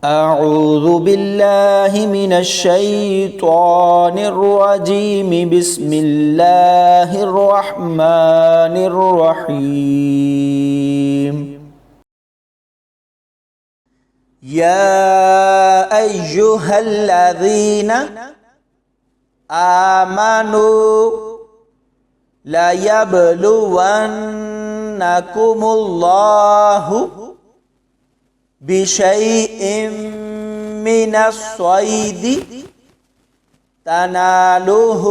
أعوذ بالله من الشيطان الرجيم بسم الله الرحمن الرحيم يا أيها الذين آمنوا لا يبلونكم الله بشيء من الصيد تناله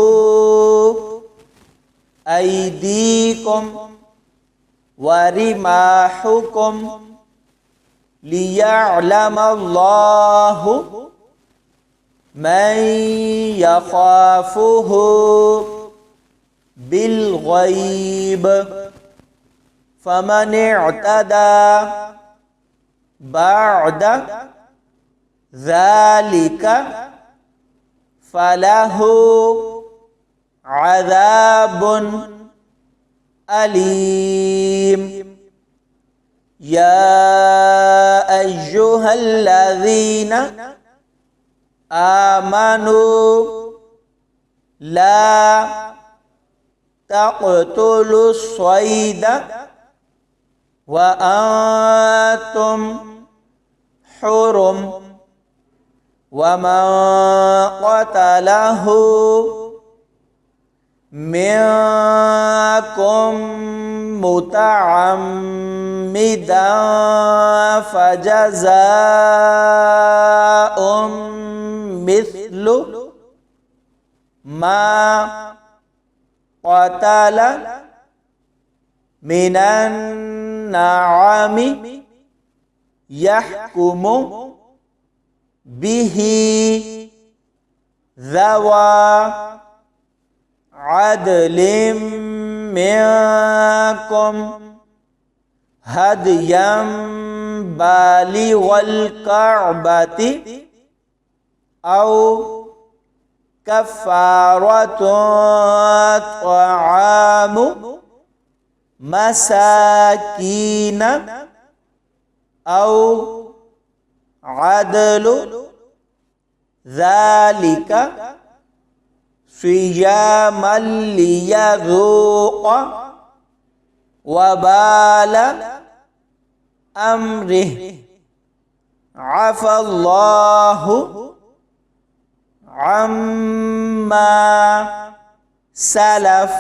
أيديكم ورماحكم ليعلم الله من يخافه بالغيب فمن اعتدى بعد ذلك فله عذاب أليم يا أيها الذين آمنوا لا تقتلوا الصيد وأنتم حرم ومن قتله منكم متعمدا فجزاء مثل ما قتل من النعم يحكم به ذوى عدل منكم هديا بالغ الكعبة أو كفارة طعام مساكين أو عدل ذلك صياما ليذوق وبال أمره عفى الله عما سلف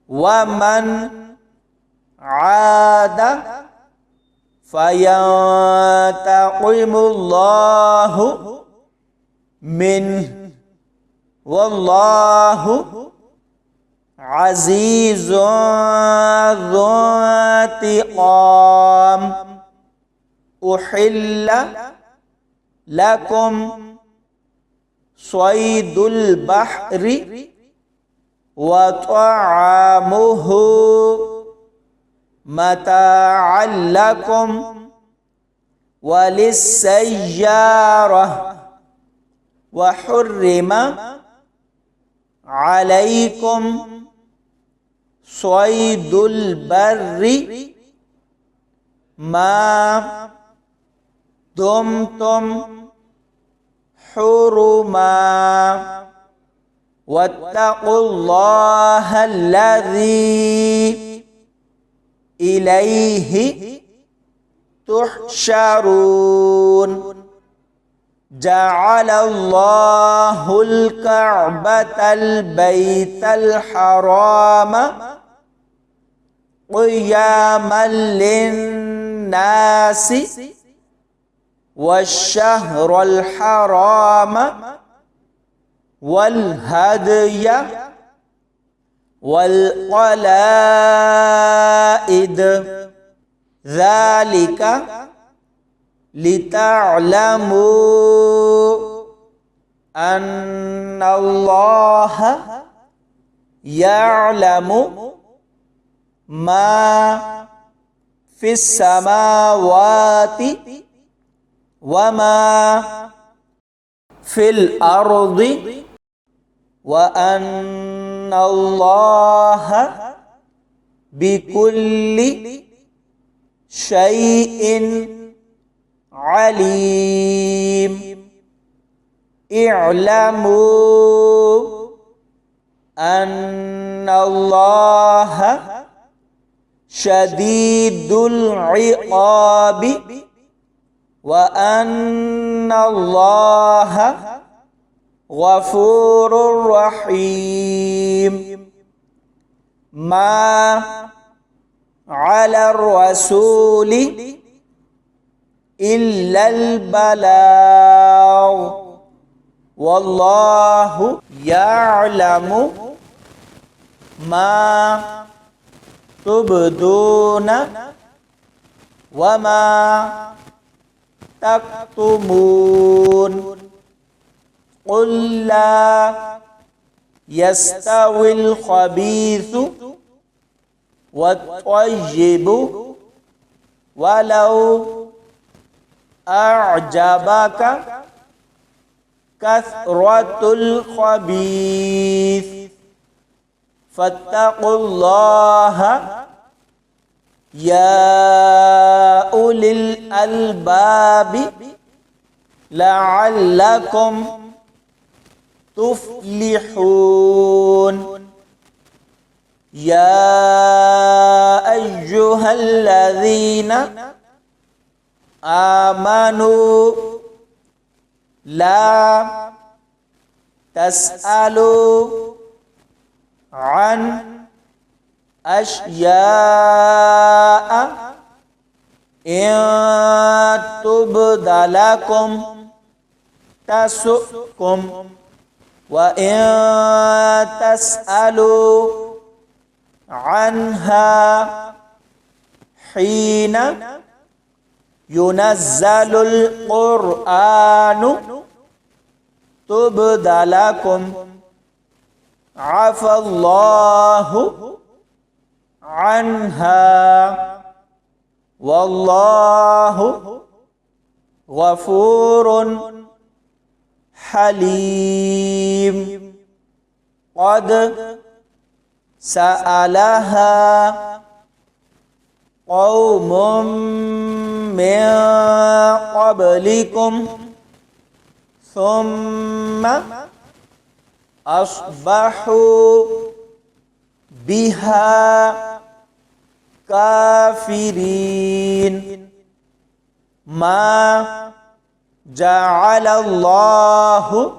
ومن عاد فينتقم الله منه والله عزيز ذو انتقام أحل لكم صيد البحر وطعامه متاعا لكم وللسيارة وحرم عليكم صيد البر ما دمتم حرما واتقوا الله الذي إليه تحشرون جعل الله الكعبة البيت الحرام قياما للناس والشهر الحرام والهدي والقلائد ذلك لتعلموا أن الله يعلم ما في السماوات وما في الأرض وأن الله بكل شيء عليم اعلموا أن الله شديد العقاب وأن الله غفور رحيم ما على الرسول إلا البلاغ والله يعلم ما تبدون وما تكتمون قل لا يستوي الخبيث والطيب ولو أعجبك كثرة الخبيث فاتقوا الله يا أولي الألباب لعلكم تفلحون يا أيها الذين آمنوا لا تسألوا عن أشياء إن تبد لكم تسؤكم وإن تسألوا عنها حين ينزل القرآن تبد لكم عفى الله عنها والله غفور حليم قد سألها قوم من قبلكم ثم أصبحوا بها كافرين ما جعل الله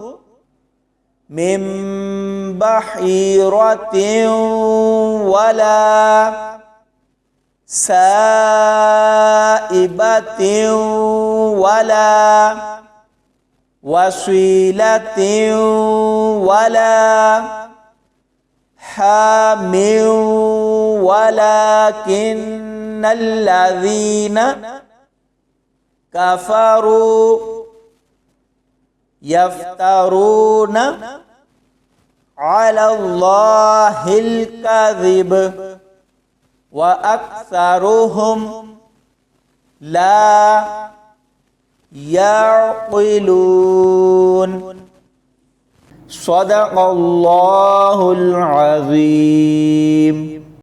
من بحيرة ولا سائبة ولا وصيلة ولا حام ولكن الذين كفروا يفترون على الله الكذب وأكثرهم لا يعقلون صدق الله العظيم.